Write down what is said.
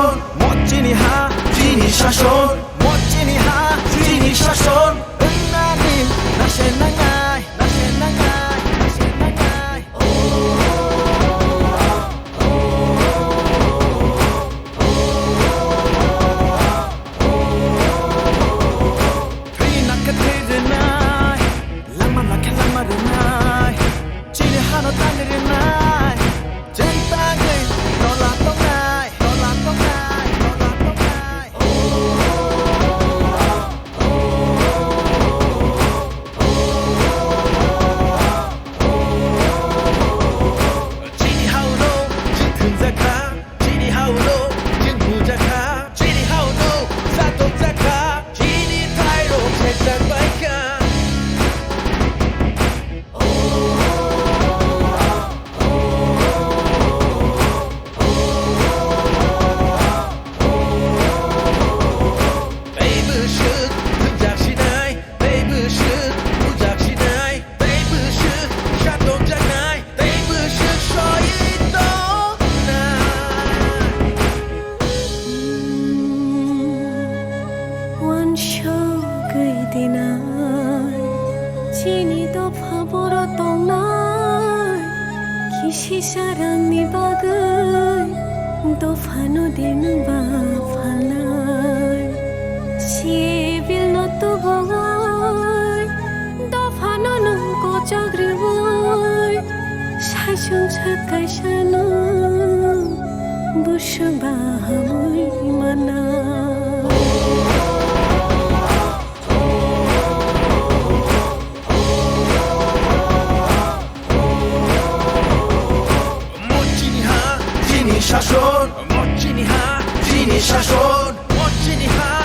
শাসন মজ্জিনি হা চিনি শাসন মজ্জিনি হা চিনি শাসন নানি নাশে নাঙাই নাশে নাঙাই নাশে নাঙাই 피나게 들으나이 랑만하게 랑마르나이 지리 하나 달리르나이 젠땅에 놀라똥나이 놀라똥나이 놀라똥나이 지리 하우로 진금자카 지리 하우로 진부자카 지리 하우로 사똥자카 지리 타이로 책장바이카 Baby should 등장시나이 Baby should 무작시나이 Baby should 샷동장나이 Baby should 서있동나이 One show gay dinai chini to phaboro tongnai kishi sarang ni bagai to phano din ba phalai sibil no to bagai to phano no ko chagri boy shashun chakai shano bushba hamoi mana 멋지니 하 지니 샤손 멋지니 하 지니 샤손 멋지니 하